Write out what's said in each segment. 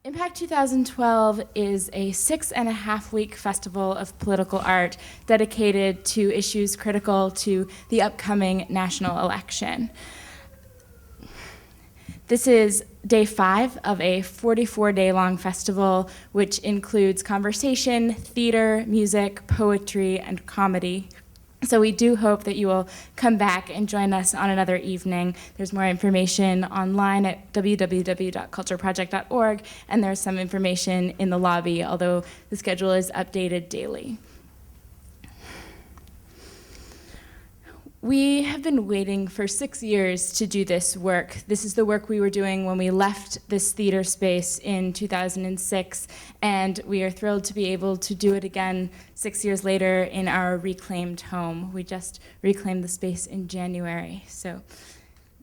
Impact 2012 is a 6.5-week festival of political art dedicated to issues critical to the upcoming national election. This is day 5 of a 44-day-long festival, which includes conversation, theater, music, poetry, and comedy. So we do hope that you will come back and join us on another evening. There's more information online at www.cultureproject.org, and there's some information in the lobby, although the schedule is updated daily. We have been waiting for 6 years to do this work. This is the work we were doing when we left this theater space in 2006, and we are thrilled to be able to do it again 6 years later in our reclaimed home. We just reclaimed the space in January, so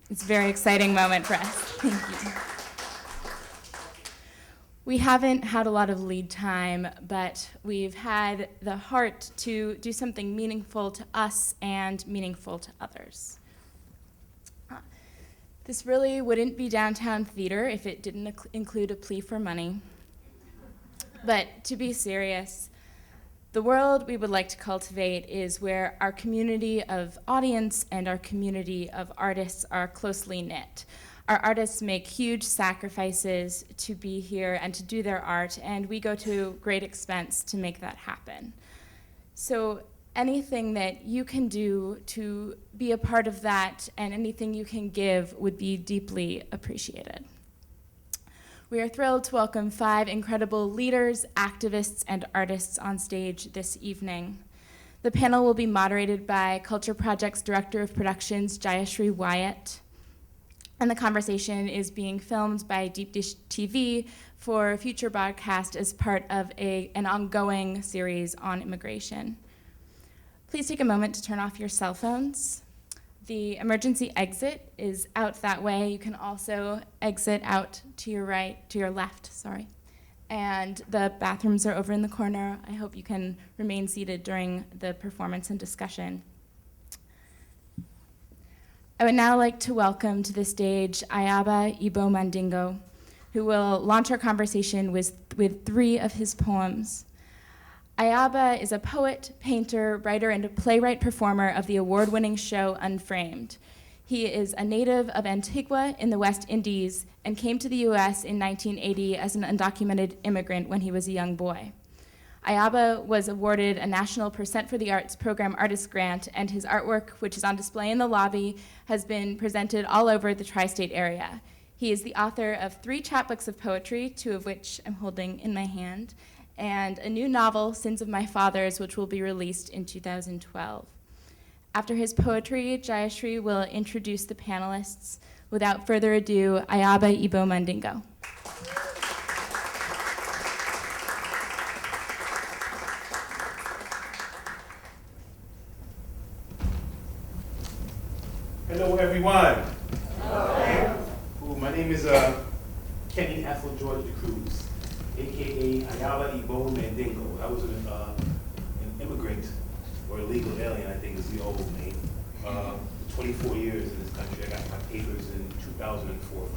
it's a very exciting moment for us. Thank you. We haven't had a lot of lead time, but we've had the heart to do something meaningful to us and meaningful to others. This really wouldn't be downtown theater if it didn't include a plea for money. But to be serious, the world we would like to cultivate is where our community of audience and our community of artists are closely knit. Our artists make huge sacrifices to be here and to do their art, and we go to great expense to make that happen. So anything that you can do to be a part of that and anything you can give would be deeply appreciated. We are thrilled to welcome 5 incredible leaders, activists, and artists on stage this evening. The panel will be moderated by Culture Project's Director of Productions, Jayashri Wyatt. And the conversation is being filmed by Deep Dish TV for future broadcast as part of an ongoing series on immigration. Please take a moment to turn off your cell phones. The emergency exit is out that way. You can also exit out to your left. And the bathrooms are over in the corner. I hope you can remain seated during the performance and discussion. I would now like to welcome to the stage Iyaba Mandingo, who will launch our conversation with 3 of his poems. Iyaba is a poet, painter, writer, and a playwright performer of the award-winning show Unframed. He is a native of Antigua in the West Indies and came to the US in 1980 as an undocumented immigrant when he was a young boy. Iyaba was awarded a National Percent for the Arts Program Artist Grant, and his artwork, which is on display in the lobby, has been presented all over the tri-state area. He is the author of 3 chapbooks of poetry, 2 of which I'm holding in my hand, and a new novel, Sins of My Fathers, which will be released in 2012. After his poetry, Jayashri will introduce the panelists. Without further ado, Iyaba Mandingo. Hello, everyone. Hello. My name is Kenny Ethel George de Cruz, a.k.a. Iyaba Mandingo. I was an immigrant, or illegal alien, I think is the old name. 24 years in this country. I got my papers in 2004.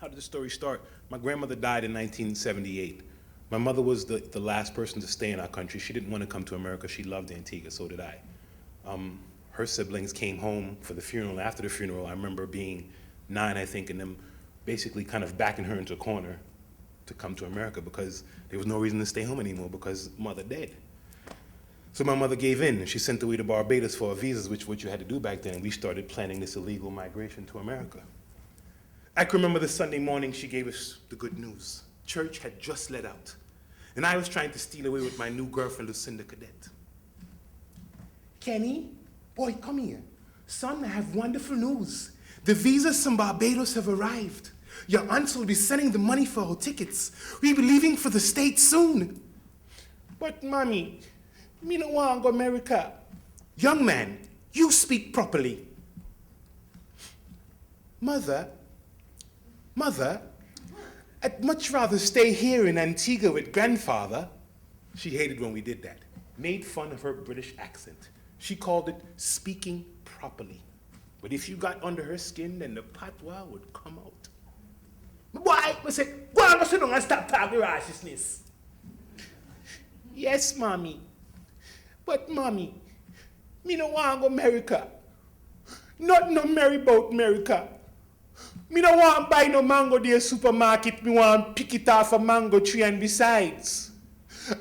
How did the story start? My grandmother died in 1978. My mother was the last person to stay in our country. She didn't want to come to America. She loved Antigua, so did I. Her siblings came home for the funeral. After the funeral, I remember being 9, I think, and them basically kind of backing her into a corner to come to America because there was no reason to stay home anymore because mother dead. So my mother gave in, and she sent away to Barbados for her visas, which what you had to do back then, and we started planning this illegal migration to America. I can remember the Sunday morning she gave us the good news. Church had just let out, and I was trying to steal away with my new girlfriend, Lucinda Cadet. Kenny, boy, come here. Son, I have wonderful news. The visas from Barbados have arrived. Your aunts will be sending the money for our tickets. We'll be leaving for the States soon. But, Mommy, me don't want to go to America. Young man, you speak properly. Mother, I'd much rather stay here in Antigua with grandfather. She hated when we did that. Made fun of her British accent. She called it speaking properly. But if you got under her skin, then the patois would come out. Boy, I say, go on, sit down and stop talking righteousness. Yes, mommy. But mommy, me no want go America. Not no merry about America. Me no want buy no mango there supermarket. Me want pick it off a mango tree, and besides,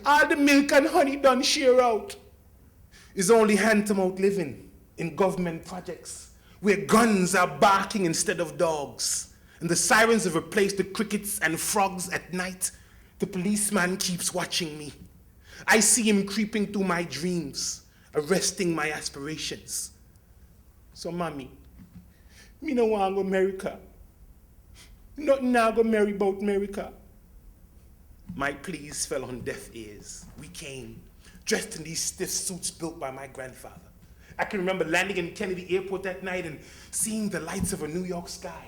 all the milk and honey done share out. It's only hand-to-mouth living in government projects where guns are barking instead of dogs, and the sirens have replaced the crickets and frogs at night. The policeman keeps watching me. I see him creeping through my dreams, arresting my aspirations. So, mommy, me no want go America. Nothing now go merry about America. My pleas fell on deaf ears. We came, dressed in these stiff suits built by my grandfather. I can remember landing in Kennedy Airport that night and seeing the lights of a New York sky.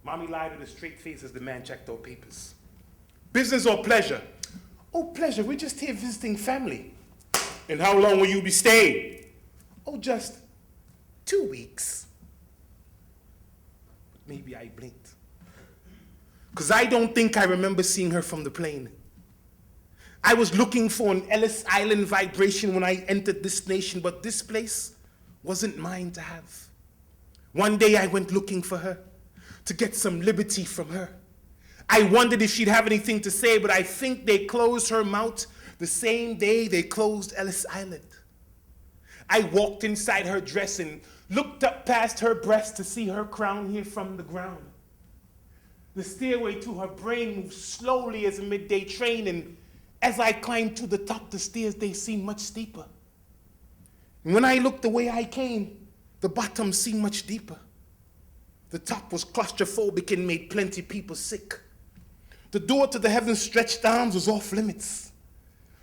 Mommy lied with a straight face as the man checked our papers. Business or pleasure? Oh, pleasure, we're just here visiting family. And how long will you be staying? Oh, just 2 weeks. But maybe I blinked. Because I don't think I remember seeing her from the plane. I was looking for an Ellis Island vibration when I entered this nation, but this place wasn't mine to have. One day I went looking for her, to get some liberty from her. I wondered if she'd have anything to say, but I think they closed her mouth the same day they closed Ellis Island. I walked inside her dress and looked up past her breast to see her crown here from the ground. The stairway to her brain moved slowly as a midday train, and as I climbed to the top, the stairs, they seemed much steeper. And when I looked the way I came, the bottom seemed much deeper. The top was claustrophobic and made plenty people sick. The door to the heavens stretched arms was off limits.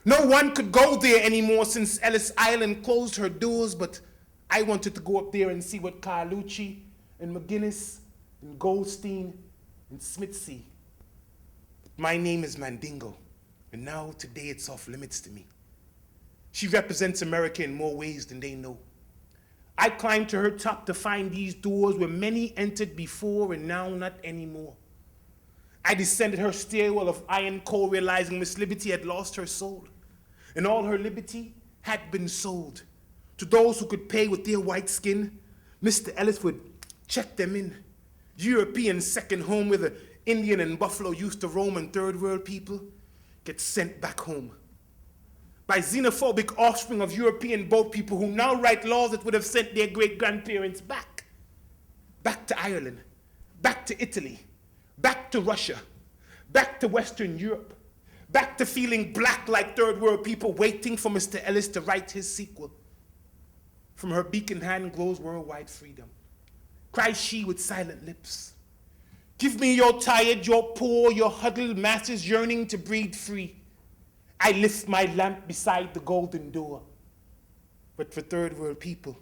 No one could go there anymore since Ellis Island closed her doors, but I wanted to go up there and see what Carlucci and McGinnis and Goldstein and Smith see. My name is Mandingo, and now today it's off limits to me. She represents America in more ways than they know. I climbed to her top to find these doors where many entered before and now not anymore. I descended her stairwell of iron coal, realizing Miss Liberty had lost her soul, and all her liberty had been sold. To those who could pay with their white skin, Mr. Ellis would check them in. European second home where the Indian and Buffalo used to roam, and third world people get sent back home. By xenophobic offspring of European boat people who now write laws that would have sent their great-grandparents back. Back to Ireland, back to Italy, back to Russia, back to Western Europe, back to feeling black like third world people waiting for Mr. Ellis to write his sequel. From her beacon hand glows worldwide freedom. Cries she with silent lips. Give me your tired, your poor, your huddled masses yearning to breathe free. I lift my lamp beside the golden door. But for third world people,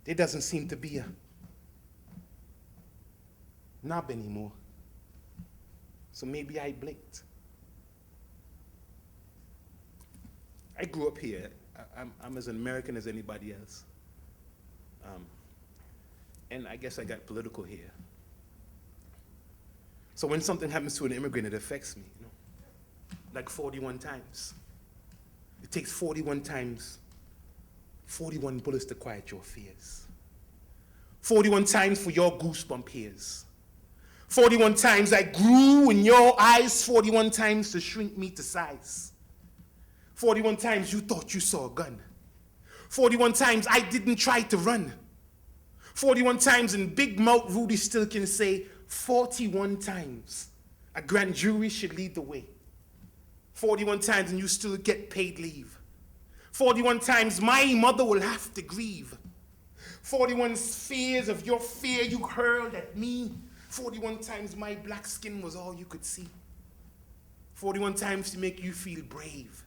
there doesn't seem to be a knob anymore. So maybe I blinked. I grew up here. I'm as American as anybody else. And I guess I got political here. So when something happens to an immigrant, it affects me, you know, like 41 times. It takes 41 times, 41 bullets to quiet your fears. 41 times for your goosebump hairs. 41 times I grew in your eyes, 41 times to shrink me to size. 41 times you thought you saw a gun. 41 times I didn't try to run. 41 times, and big mouth Rudy still can say 41 times a grand jury should lead the way. 41 times and you still get paid leave. 41 times my mother will have to grieve. 41 fears of your fear you hurled at me. 41 times my black skin was all you could see. 41 times to make you feel brave.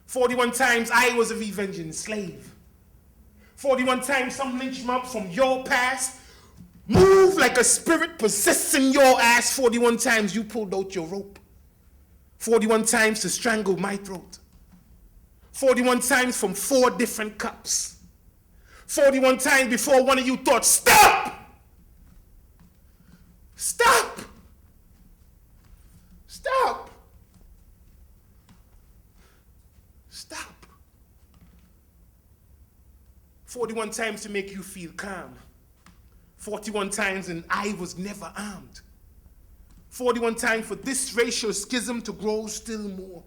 41 times I was a revenging slave. 41 times some lynch mob from your past moved like a spirit possessing your ass. 41 times you pulled out your rope. 41 times to strangle my throat. 41 times from 4 different cups. 41 times before one of you thought, stop! Stop! Stop! Stop. 41 times to make you feel calm. 41 times and I was never armed. 41 times for this racial schism to grow still more.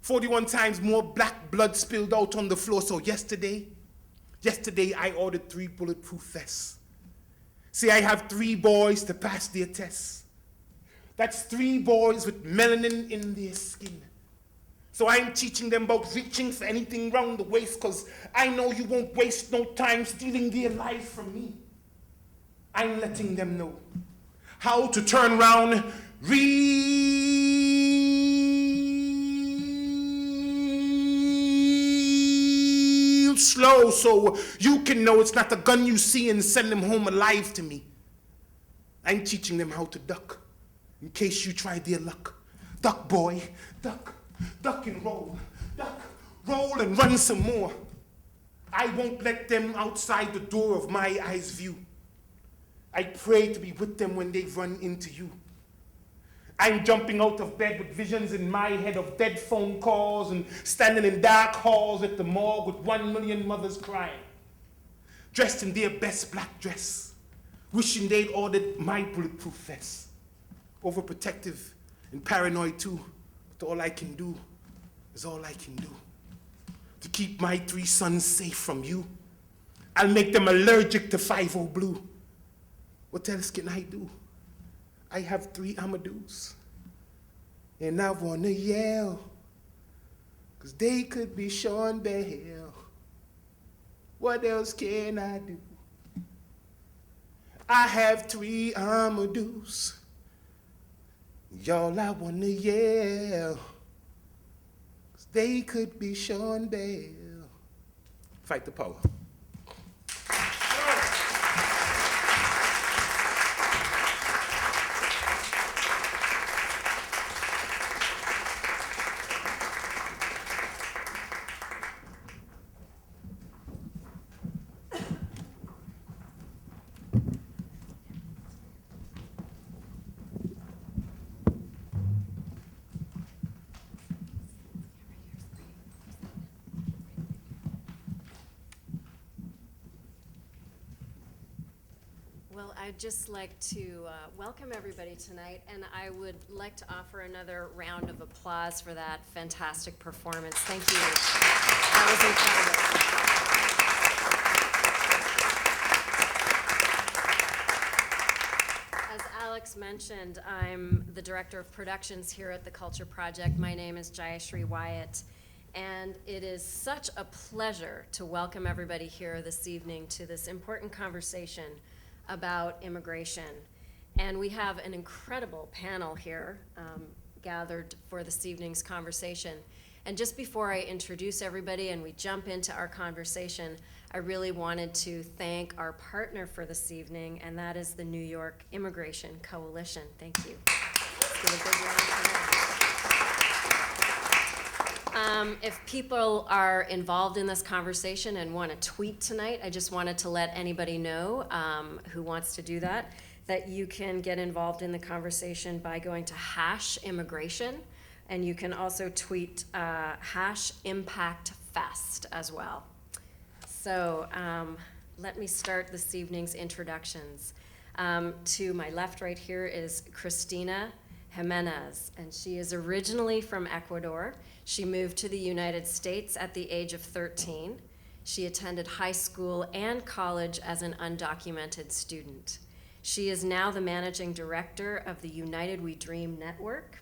41 times more black blood spilled out on the floor. So yesterday I ordered 3 bulletproof vests. See, I have 3 boys to pass their tests. That's 3 boys with melanin in their skin. So I'm teaching them about reaching for anything round the waist, because I know you won't waste no time stealing their lives from me. I'm letting them know how to turn around real slow, so you can know it's not the gun you see and send them home alive to me. I'm teaching them how to duck, in case you try their luck. Duck, boy, duck. Duck and roll, duck, roll and run some more. I won't let them outside the door of my eyes view. I pray to be with them when they run into you. I'm jumping out of bed with visions in my head of dead phone calls and standing in dark halls at the morgue with 1 million mothers crying, dressed in their best black dress, wishing they'd ordered my bulletproof vest. Overprotective and paranoid too. But all I can do is all I can do to keep my 3 sons safe from you. I'll make them allergic to 5-0 blue. What else can I do? I have 3 Amadeus, and I wanna yell, 'cause they could be Sean Bell. What else can I do? I have 3 Amadeus. Y'all, I wanna yell, 'cause they could be Sean Bell. Fight the power. Well, I'd just like to welcome everybody tonight, and I would like to offer another round of applause for that fantastic performance. Thank you. That was incredible. As Alex mentioned, I'm the Director of Productions here at the Culture Project. My name is Jayashri Wyatt, and it is such a pleasure to welcome everybody here this evening to this important conversation about immigration. And we have an incredible panel here gathered for this evening's conversation. And just before I introduce everybody and we jump into our conversation, I really wanted to thank our partner for this evening, and that is the New York Immigration Coalition. Thank you. Let's give a big round for them. If people are involved in this conversation and want to tweet tonight, I just wanted to let anybody know who wants to do that you can get involved in the conversation by going to #immigration, and you can also tweet #ImpactFest as well. So let me start this evening's introductions. To my left right here is Cristina Jimenez, and she is originally from Ecuador. She moved to the United States at the age of 13. She attended high school and college as an undocumented student. She is now the managing director of the United We Dream Network.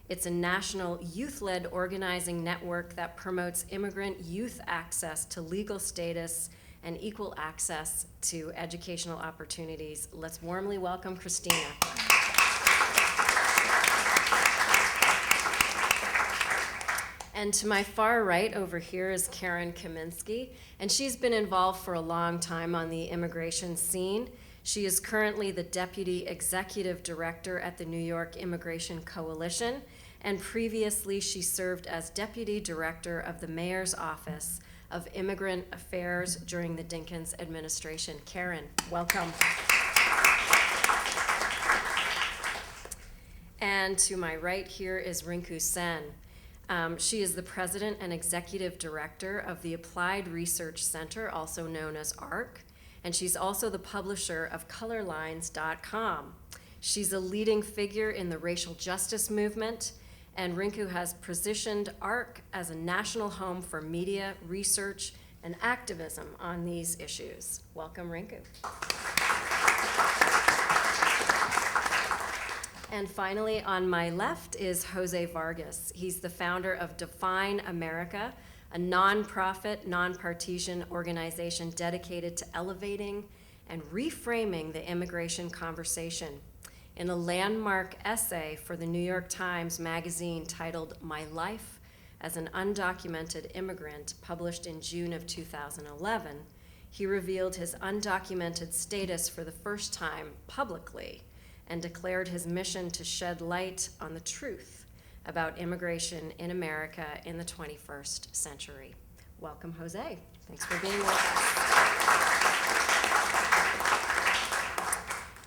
It's a national youth-led organizing network that promotes immigrant youth access to legal status and equal access to educational opportunities. Let's warmly welcome Cristina. And to my far right over here is Kaminsky, and she's been involved for a long time on the immigration scene. She is currently the Deputy Executive Director at the New York Immigration Coalition, and previously she served as Deputy Director of the Mayor's Office of Immigrant Affairs during the Dinkins administration. Karen, welcome. And to my right here is Rinku Sen. She is the president and executive director of the Applied Research Center, also known as ARC, and she's also the publisher of colorlines.com. She's a leading figure in the racial justice movement, and Rinku has positioned ARC as a national home for media, research, and activism on these issues. Welcome, Rinku. And finally, on my left is Jose Vargas. He's the founder of Define America, a nonprofit, nonpartisan organization dedicated to elevating and reframing the immigration conversation. In a landmark essay for the New York Times Magazine titled My Life as an Undocumented Immigrant, published in June of 2011, he revealed his undocumented status for the first time publicly and declared his mission to shed light on the truth about immigration in America in the 21st century. Welcome, Jose. Thanks for being with us.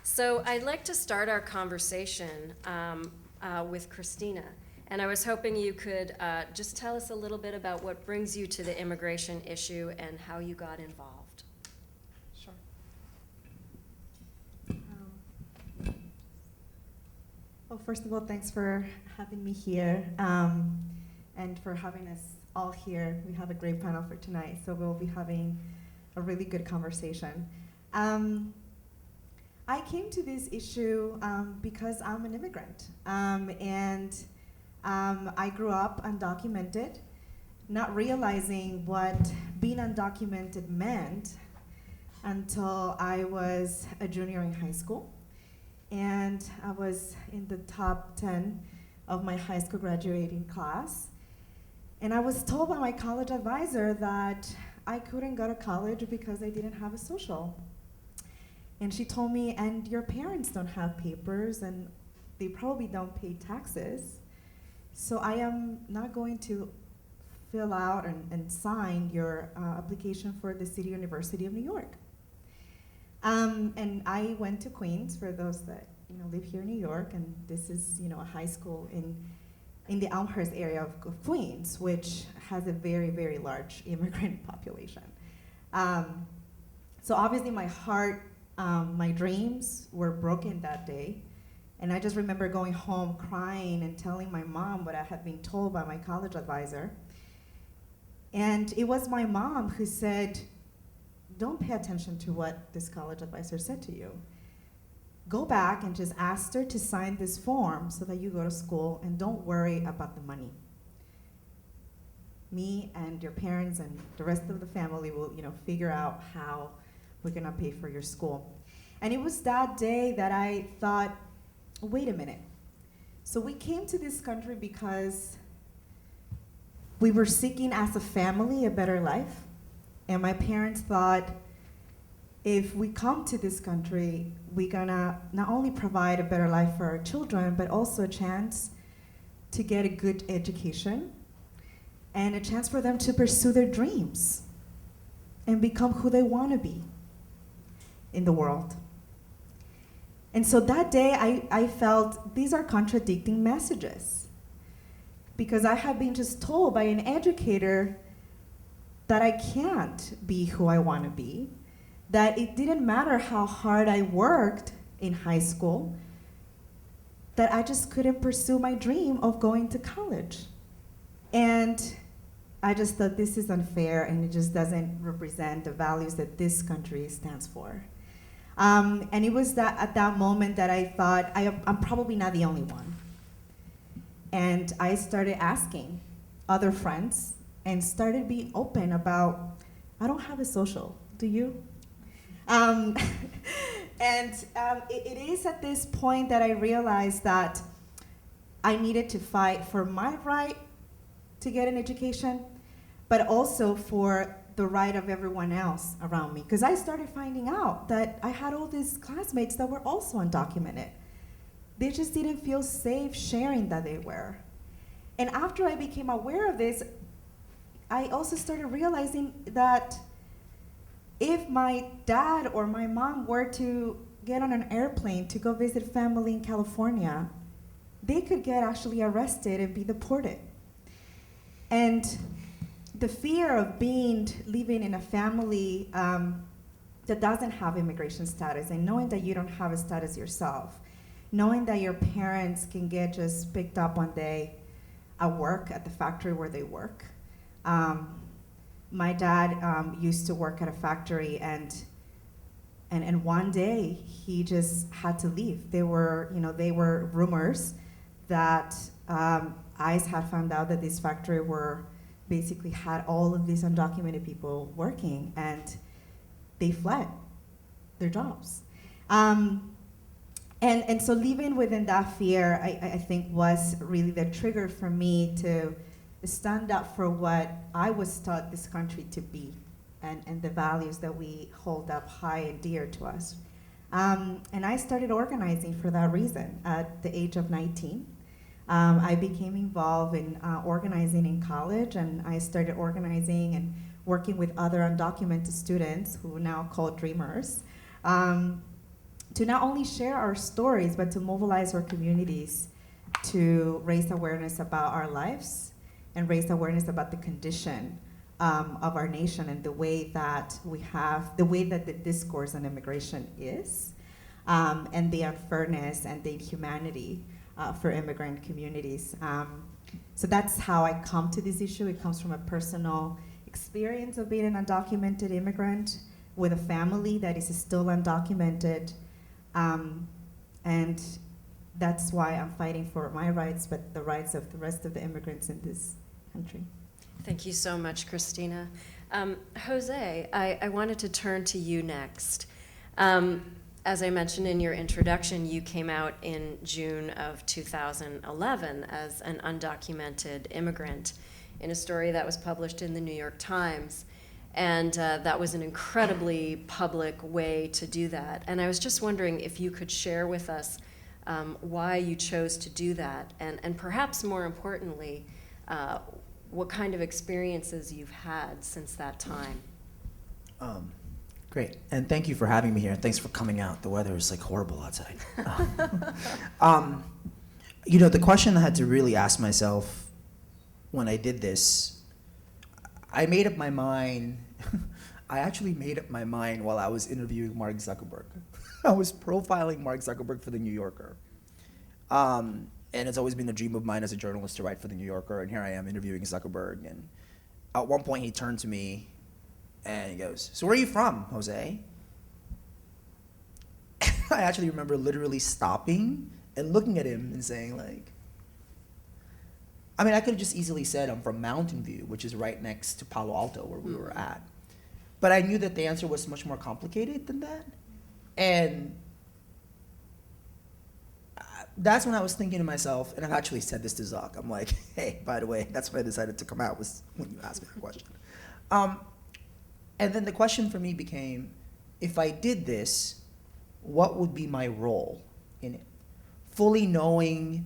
So I'd like to start our conversation with Cristina. And I was hoping you could just tell us a little bit about what brings you to the immigration issue and how you got involved. Sure. Well, first of all, thanks for having me here and for having us all here. We have a great panel for tonight, so we'll be having a really good conversation. I came to this issue because I'm an immigrant, and I grew up undocumented, not realizing what being undocumented meant until I was a junior in high school. And I was in the top 10 of my high school graduating class. And I was told by my college advisor that I couldn't go to college because I didn't have a social. And she told me, and your parents don't have papers, and they probably don't pay taxes. So I am not going to fill out and sign your application for the City University of New York. And I went to Queens, for those that live here in New York, and this is a high school in the Elmhurst area of Queens, which has a very, very large immigrant population. So obviously my heart, my dreams were broken that day. And I just remember going home crying and telling my mom what I had been told by my college advisor. And it was my mom who said, don't pay attention to what this college advisor said to you. Go back and just ask her to sign this form so that you go to school, and don't worry about the money. Me and your parents and the rest of the family will figure out how we're gonna pay for your school. And it was that day that I thought, wait a minute. So we came to this country because we were seeking as a family a better life. And my parents thought, if we come to this country, we're gonna not only provide a better life for our children, but also a chance to get a good education and a chance for them to pursue their dreams and become who they wanna be in the world. And so that day, I felt these are contradicting messages, because I had been just told by an educator that I can't be who I want to be, that it didn't matter how hard I worked in high school, that I just couldn't pursue my dream of going to college. And I just thought this is unfair, and it just doesn't represent the values that this country stands for. And it was at that moment that I thought, I'm probably not the only one. And I started asking other friends and started being open about, I don't have a social, do you? It is at this point that I realized that I needed to fight for my right to get an education, but also for the right of everyone else around me. Because I started finding out that I had all these classmates that were also undocumented. They just didn't feel safe sharing that they were. And after I became aware of this, I also started realizing that if my dad or my mom were to get on an airplane to go visit family in California, they could get actually arrested and be deported. And the fear of living in a family that doesn't have immigration status, and knowing that you don't have a status yourself, knowing that your parents can get just picked up one day at work, at the factory where they work. My dad used to work at a factory, and one day he just had to leave. They were rumors that ICE had found out that this factory basically had all of these undocumented people working, and they fled their jobs. And so living within that fear, I think, was really the trigger for me to stand up for what I was taught this country to be, and the values that we hold up high and dear to us. And I started organizing for that reason. At the age of 19, I became involved in organizing in college, and I started organizing and working with other undocumented students, who are now called Dreamers, to not only share our stories, but to mobilize our communities to raise awareness about our lives and raise awareness about the condition of our nation and the way that the discourse on immigration is, and the unfairness and the inhumanity for immigrant communities. So that's how I come to this issue. It comes from a personal experience of being an undocumented immigrant with a family that is still undocumented. And that's why I'm fighting for my rights, but the rights of the rest of the immigrants in this country. Thank you so much, Cristina. Jose, I wanted to turn to you next. As I mentioned in your introduction, you came out in June of 2011 as an undocumented immigrant in a story that was published in the New York Times. And that was an incredibly public way to do that. And I was just wondering if you could share with us why you chose to do that, and perhaps more importantly, what kind of experiences you've had since that time. Great, and thank you for having me here, and thanks for coming out. The weather is like horrible outside. The question I had to really ask myself when I did this, I made up my mind. I actually made up my mind while I was interviewing Mark Zuckerberg. I was profiling Mark Zuckerberg for The New Yorker. And it's always been a dream of mine as a journalist to write for The New Yorker, and here I am interviewing Zuckerberg. And at one point he turned to me and he goes, "So where are you from, Jose?" I actually remember literally stopping and looking at him and saying, like, I mean, I could have just easily said I'm from Mountain View, which is right next to Palo Alto where we were at. But I knew that the answer was much more complicated than that. And that's when I was thinking to myself, and I've actually said this to Zuck, I'm like, hey, by the way, that's when I decided to come out, was when you asked me that question. And then the question for me became, if I did this, what would be my role in it? Fully knowing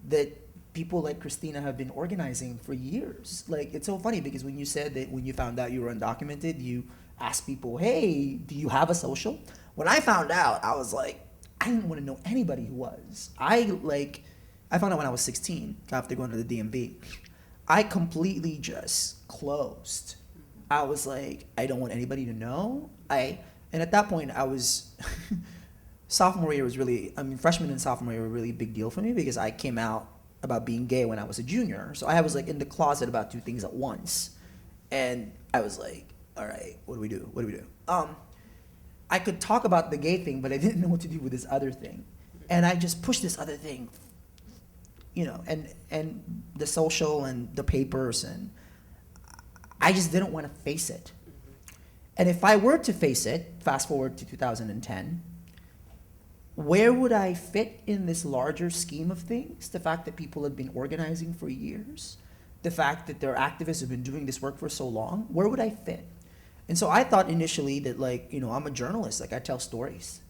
that people like Cristina have been organizing for years. Like, it's so funny because when you said that when you found out you were undocumented, you asked people, hey, do you have a social? When I found out, I was like, I didn't want to know anybody who was. I found out when I was 16, after going to the DMV. I completely just closed. I was like, I don't want anybody to know. And at that point, I was, freshman and sophomore year were a really big deal for me because I came out about being gay when I was a junior. So I was like in the closet about two things at once. And I was like, all right, what do we do? What do we do? I could talk about the gay thing, but I didn't know what to do with this other thing. And I just pushed this other thing, and the social and the papers, and I just didn't want to face it. And if I were to face it, fast forward to 2010, where would I fit in this larger scheme of things? The fact that people have been organizing for years, the fact that their activists have been doing this work for so long, where would I fit? And so I thought initially that, I'm a journalist, I tell stories.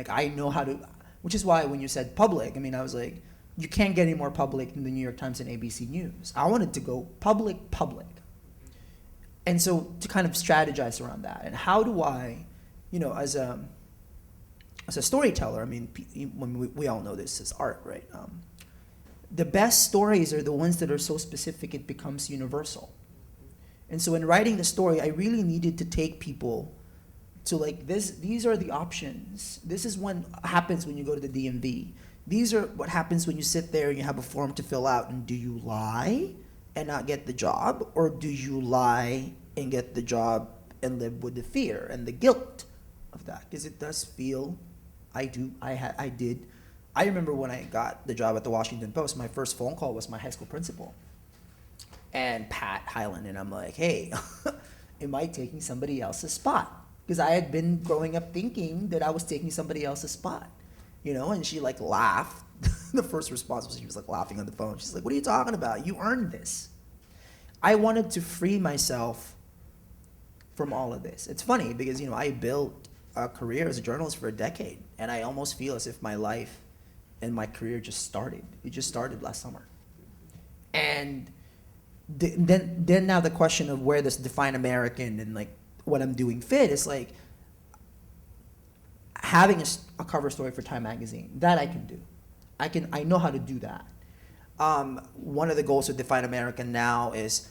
I know how to, which is why when you said public, I was like, you can't get any more public than the New York Times and ABC News. I wanted to go public. And so to kind of strategize around that, and how do I, as a storyteller, when we all know this is art, right? the best stories are the ones that are so specific it becomes universal. And so in writing the story, I really needed to take people to like this. These are the options. This is what happens when you go to the DMV. These are what happens when you sit there and you have a form to fill out. And do you lie and not get the job, or do you lie and get the job and live with the fear and the guilt of that? Because it does feel. I did. I remember when I got the job at the Washington Post, my first phone call was my high school principal, and Pat Highland, and I'm like, hey, am I taking somebody else's spot? Because I had been growing up thinking that I was taking somebody else's spot, you know, and she like laughed. The first response was she was like laughing on the phone. She's like, what are you talking about? You earned this. I wanted to free myself from all of this. It's funny because, you know, I built a career as a journalist for a decade, and I almost feel as if my life and my career just started. It just started last summer. And then now the question of where this define American and like what I'm doing fit is like having a cover story for Time magazine. That I can do. I know how to do that. One of the goals of Define American now is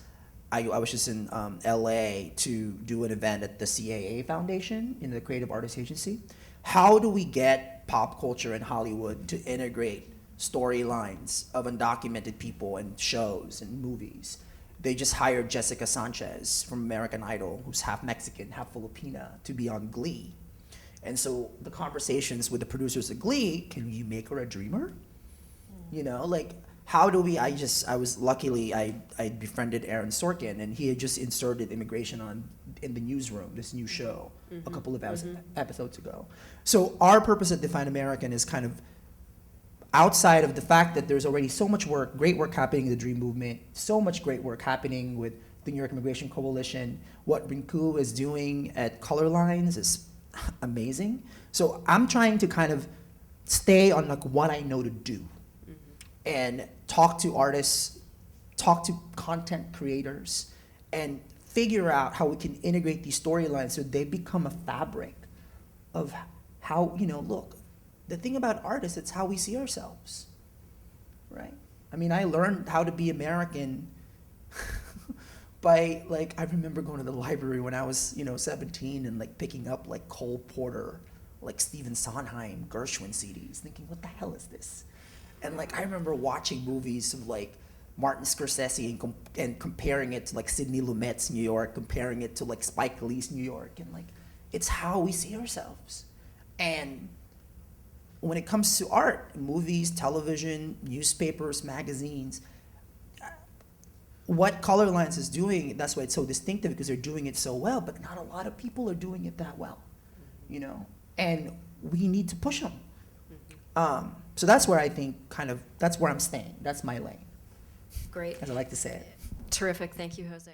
I was just in LA to do an event at the CAA Foundation in the Creative Artists Agency. How do we get pop culture in Hollywood to integrate storylines of undocumented people and shows and movies? They just hired Jessica Sanchez from American Idol, who's half Mexican, half Filipina, to be on Glee. And so the conversations with the producers of Glee, can you make her a dreamer? You know, like, how do we, I befriended Aaron Sorkin, and he had just inserted immigration in the newsroom, this new show, a couple of episodes ago. So our purpose at Define American is kind of outside of the fact that there's already so much work, great work happening in the Dream Movement, so much great work happening with the New York Immigration Coalition. What Rinku is doing at Color Lines is amazing. So I'm trying to kind of stay on like what I know to do and talk to artists, talk to content creators, and figure out how we can integrate these storylines so they become a fabric of how, you know, look, the thing about artists, it's how we see ourselves, right? I mean, I learned how to be American by, like, I remember going to the library when I was, 17 and, like, picking up, like, Cole Porter, like, Stephen Sondheim, Gershwin CDs, thinking, what the hell is this? And, like, I remember watching movies of, like, Martin Scorsese and comparing it to, like, Sidney Lumet's New York, comparing it to, like, Spike Lee's New York, and, like, it's how we see ourselves. And when it comes to art, movies, television, newspapers, magazines, what Color Lines is doing, that's why it's so distinctive, because they're doing it so well, but not a lot of people are doing it that well, and we need to push them. So that's where I think that's where I'm staying. That's my lane. Great. As I like to say it. Terrific. Thank you, Jose.